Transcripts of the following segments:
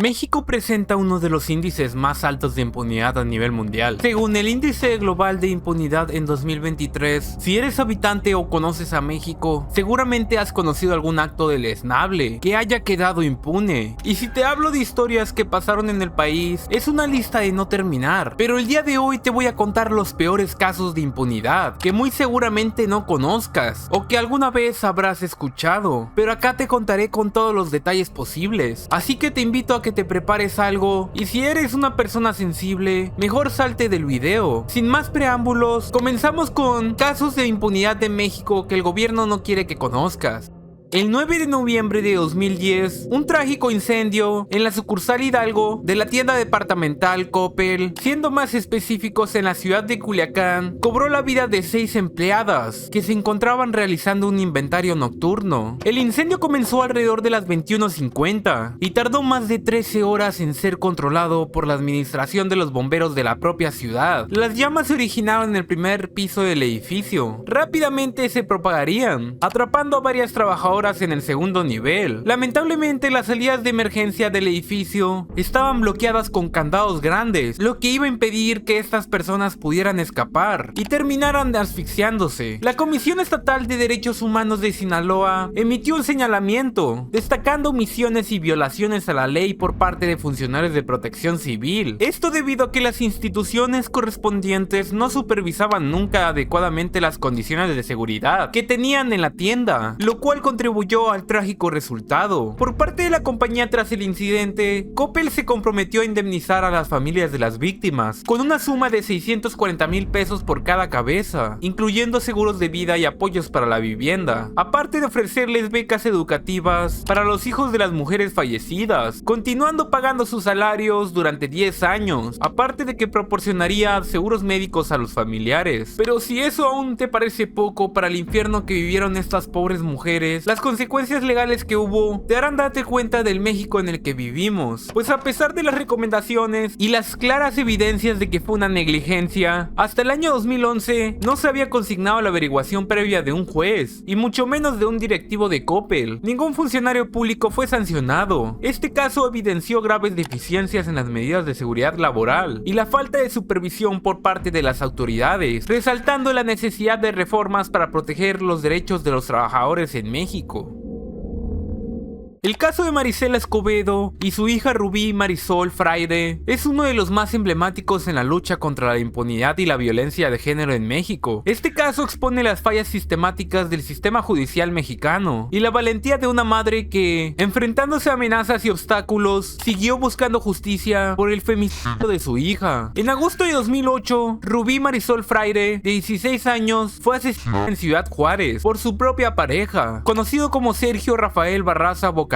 México presenta uno de los índices más altos de impunidad a nivel mundial. Según el Índice Global de Impunidad en 2023, si eres habitante o conoces a México, seguramente has conocido algún acto deleznable que haya quedado impune. Y si te hablo de historias que pasaron en el país, es una lista de no terminar. Pero el día de hoy te voy a contar los peores casos de impunidad que muy seguramente no conozcas o que alguna vez habrás escuchado. Pero acá te contaré con todos los detalles posibles. Así que te invito a que te prepares algo, y si eres una persona sensible, mejor salte del video. Sin más preámbulos, comenzamos con casos de impunidad de México que el gobierno no quiere que conozcas. El 9 de noviembre de 2010, un trágico incendio en la sucursal Hidalgo de la tienda departamental Coppel, siendo más específicos en la ciudad de Culiacán, cobró la vida de 6 empleadas que se encontraban realizando un inventario nocturno. El incendio comenzó alrededor de las 21:50 y tardó más de 13 horas en ser controlado por la administración de los bomberos de la propia ciudad. Las llamas se originaron en el primer piso del edificio. Rápidamente se propagarían, atrapando a varias trabajadoras en el segundo nivel. Lamentablemente, las salidas de emergencia del edificio estaban bloqueadas con candados grandes, lo que iba a impedir que estas personas pudieran escapar y terminaran asfixiándose. La Comisión Estatal de Derechos Humanos de Sinaloa emitió un señalamiento, destacando omisiones y violaciones a la ley por parte de funcionarios de protección civil. Esto debido a que las instituciones correspondientes no supervisaban nunca adecuadamente las condiciones de seguridad que tenían en la tienda, lo cual contribuyó al trágico resultado. Por parte de la compañía, tras el incidente, Coppel se comprometió a indemnizar a las familias de las víctimas con una suma de 640,000 pesos por cada cabeza, incluyendo seguros de vida y apoyos para la vivienda, aparte de ofrecerles becas educativas para los hijos de las mujeres fallecidas, continuando pagando sus salarios durante 10 años, aparte de que proporcionaría seguros médicos a los familiares. Pero si eso aún te parece poco para el infierno que vivieron estas pobres mujeres, las consecuencias legales que hubo te harán darte cuenta del México en el que vivimos. Pues a pesar de las recomendaciones y las claras evidencias de que fue una negligencia, hasta el año 2011 no se había consignado la averiguación previa de un juez, y mucho menos de un directivo de Coppel. Ningún funcionario público fue sancionado. Este caso evidenció graves deficiencias en las medidas de seguridad laboral y la falta de supervisión por parte de las autoridades, resaltando la necesidad de reformas para proteger los derechos de los trabajadores en México. El caso de Marisela Escobedo y su hija Rubí Marisol Fraire es uno de los más emblemáticos en la lucha contra la impunidad y la violencia de género en México. Este caso expone las fallas sistemáticas del sistema judicial mexicano y la valentía de una madre que, enfrentándose a amenazas y obstáculos, siguió buscando justicia por el femicidio de su hija. En agosto de 2008, Rubí Marisol Fraire, de 16 años, fue asesinada en Ciudad Juárez por su propia pareja, conocido como Sergio Rafael Barraza Bocanegra.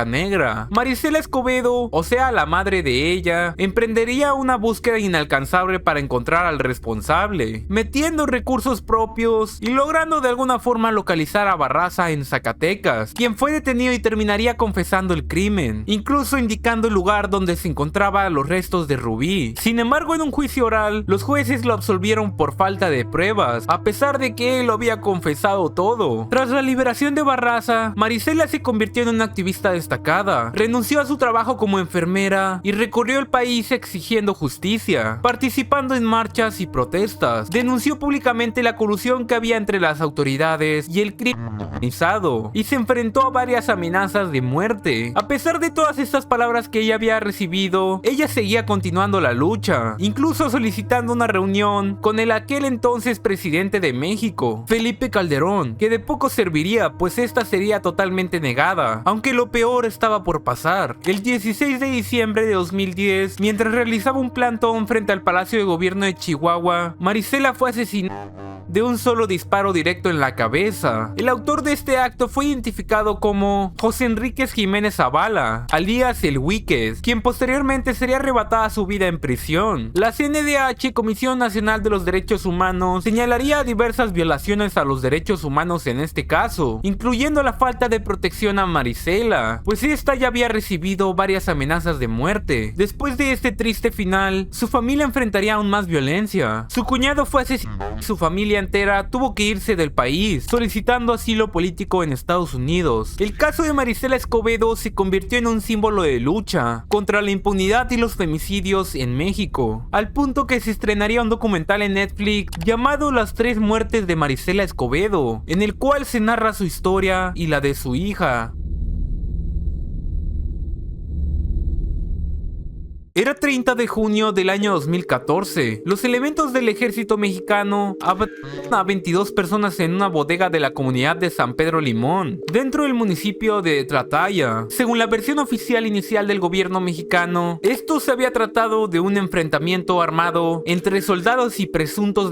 Marisela Escobedo, o sea la madre de ella, emprendería una búsqueda inalcanzable para encontrar al responsable, metiendo recursos propios y logrando de alguna forma localizar a Barraza en Zacatecas, quien fue detenido y terminaría confesando el crimen, incluso indicando el lugar donde se encontraban los restos de Rubí. Sin embargo, en un juicio oral, los jueces lo absolvieron por falta de pruebas, a pesar de que él lo había confesado todo. Tras la liberación de Barraza, Marisela se convirtió en una activista destacada, renunció a su trabajo como enfermera y recorrió el país exigiendo justicia, participando en marchas y protestas. Denunció públicamente la colusión que había entre las autoridades y el crimen organizado y se enfrentó a varias amenazas de muerte. A pesar de todas estas palabras que ella había recibido, ella seguía continuando la lucha, incluso solicitando una reunión con el aquel entonces presidente de México, Felipe Calderón, que de poco serviría, pues esta sería totalmente negada, aunque lo peor estaba por pasar. El 16 de diciembre de 2010, mientras realizaba un plantón frente al Palacio de Gobierno de Chihuahua, Marisela fue asesinada de un solo disparo directo en la cabeza. El autor de este acto fue identificado como José Enríquez Jiménez Zavala, alias El Huiques, quien posteriormente sería arrebatada su vida en prisión. La CNDH, Comisión Nacional de los Derechos Humanos, señalaría diversas violaciones a los derechos humanos en este caso, incluyendo la falta de protección a Marisela, pues esta ya había recibido varias amenazas de muerte. Después de este triste final, su familia enfrentaría aún más violencia. Su cuñado fue asesinado y su familia entera tuvo que irse del país, solicitando asilo político en Estados Unidos. El caso de Marisela Escobedo se convirtió en un símbolo de lucha contra la impunidad y los femicidios en México, al punto que se estrenaría un documental en Netflix llamado Las 3 muertes de Marisela Escobedo, en el cual se narra su historia y la de su hija. Era 30 de junio del año 2014. Los elementos del ejército mexicano abatieron a 22 personas en una bodega de la comunidad de San Pedro Limón, dentro del municipio de Tlatlaya. Según la versión oficial inicial del gobierno mexicano, esto se había tratado de un enfrentamiento armado entre soldados y presuntos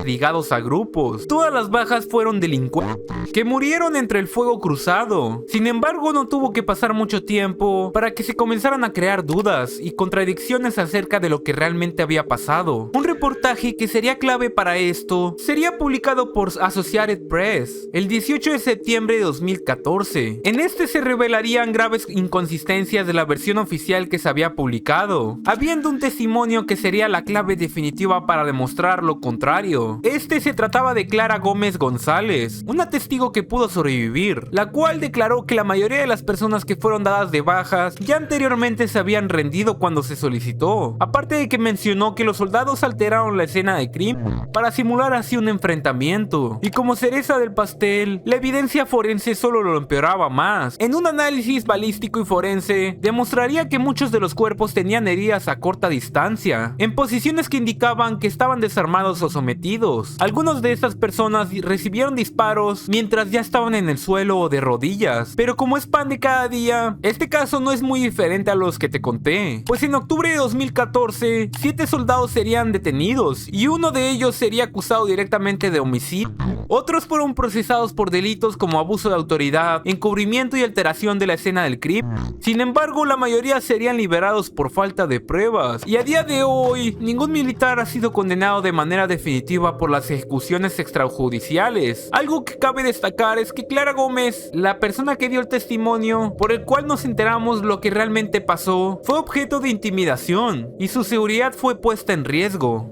ligados a grupos. Todas las bajas fueron delincuentes que murieron entre el fuego cruzado. Sin embargo, no tuvo que pasar mucho tiempo para que se comenzaran a crear dudas y contradicciones acerca de lo que realmente había pasado. Un reportaje que sería clave para esto sería publicado por Associated Press el 18 de septiembre de 2014. En este se revelarían graves inconsistencias de la versión oficial que se había publicado, habiendo un testimonio que sería la clave definitiva para demostrar lo contrario. Este se trataba de Clara Gómez González, una testigo que pudo sobrevivir, la cual declaró que la mayoría de las personas que fueron dadas de bajas ya anteriormente se habían rendido cuando se solicitó, aparte de que mencionó que los soldados alteraron la escena de crimen para simular así un enfrentamiento, y como cereza del pastel, la evidencia forense solo lo empeoraba más. En un análisis balístico y forense, demostraría que muchos de los cuerpos tenían heridas a corta distancia, en posiciones que indicaban que estaban desarmados o sometidos. Algunos de estas personas recibieron disparos mientras ya estaban en el suelo o de rodillas, pero como es pan de cada día, este caso no es muy diferente a los que te conté, pues en octubre de 2014, 7 soldados serían detenidos y uno de ellos sería acusado directamente de homicidio. Otros fueron procesados por delitos como abuso de autoridad, encubrimiento y alteración de la escena del crimen. Sin embargo, la mayoría serían liberados por falta de pruebas, y a día de hoy, ningún militar ha sido condenado de manera definitiva por las ejecuciones extrajudiciales. Algo que cabe destacar es que Clara Gómez, la persona que dio el testimonio por el cual nos enteramos lo que realmente pasó, fue objeto de intimidación y su seguridad fue puesta en riesgo.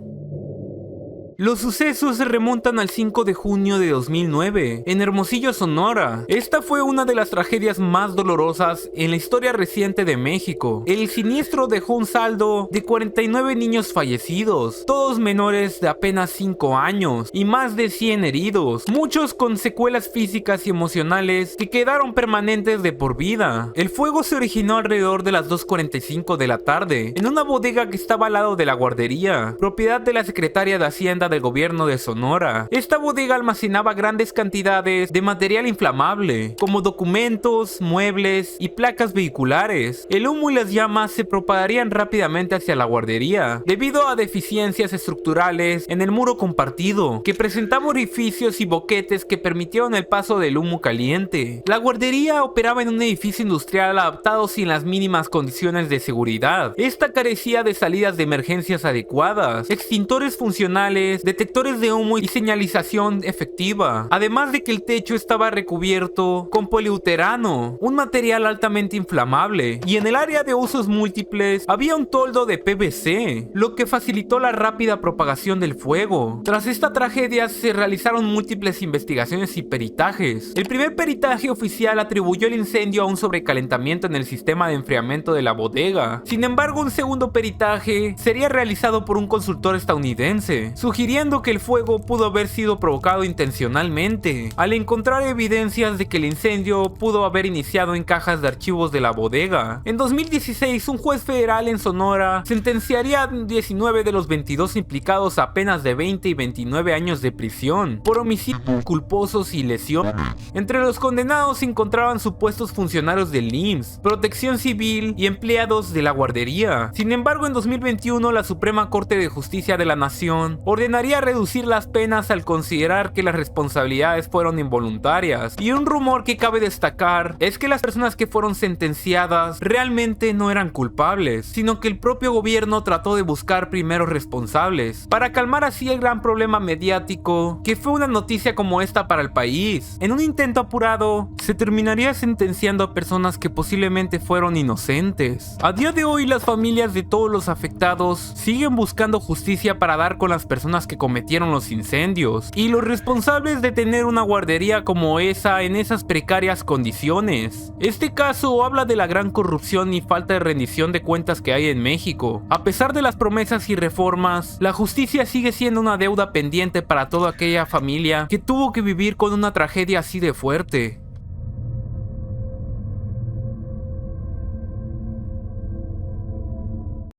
Los sucesos se remontan al 5 de junio de 2009, en Hermosillo, Sonora. Esta fue una de las tragedias más dolorosas en la historia reciente de México. El siniestro dejó un saldo de 49 niños fallecidos, todos menores de apenas 5 años, y más de 100 heridos, muchos con secuelas físicas y emocionales que quedaron permanentes de por vida. El fuego se originó alrededor de las 2:45 de la tarde, en una bodega que estaba al lado de la guardería, propiedad de la secretaria de Hacienda del gobierno de Sonora. Esta bodega almacenaba grandes cantidades de material inflamable, como documentos, muebles y placas vehiculares. El humo y las llamas se propagarían rápidamente hacia la guardería, debido a deficiencias estructurales en el muro compartido, que presentaba orificios y boquetes que permitieron el paso del humo caliente. La guardería operaba en un edificio industrial adaptado sin las mínimas condiciones de seguridad. Esta carecía de salidas de emergencias adecuadas, extintores funcionales, detectores de humo y señalización efectiva, además de que el techo estaba recubierto con poliuterano, un material altamente inflamable, y en el área de usos múltiples había un toldo de PVC, lo que facilitó la rápida propagación del fuego. Tras esta tragedia se realizaron múltiples investigaciones y peritajes. El primer peritaje oficial atribuyó el incendio a un sobrecalentamiento en el sistema de enfriamiento de la bodega. Sin embargo, un segundo peritaje sería realizado por un consultor estadounidense, sugiriendo que el fuego pudo haber sido provocado intencionalmente, al encontrar evidencias de que el incendio pudo haber iniciado en cajas de archivos de la bodega. En 2016, un juez federal en Sonora sentenciaría a 19 de los 22 implicados a penas de 20 y 29 años de prisión por homicidios culposos y lesión. Entre los condenados se encontraban supuestos funcionarios del IMSS, Protección Civil y empleados de la guardería. Sin embargo, en 2021 la Suprema Corte de Justicia de la Nación ordenaría reducir las penas al considerar que las responsabilidades fueron involuntarias. Y un rumor que cabe destacar es que las personas que fueron sentenciadas realmente no eran culpables, sino que el propio gobierno trató de buscar primeros responsables, para calmar así el gran problema mediático que fue una noticia como esta para el país. En un intento apurado, se terminaría sentenciando a personas que posiblemente fueron inocentes. A día de hoy, las familias de todos los afectados siguen buscando justicia para dar con las personas personas que cometieron los incendios y los responsables de tener una guardería como esa en esas precarias condiciones. Este caso habla de la gran corrupción y falta de rendición de cuentas que hay en México. A pesar de las promesas y reformas, la justicia sigue siendo una deuda pendiente para toda aquella familia que tuvo que vivir con una tragedia así de fuerte.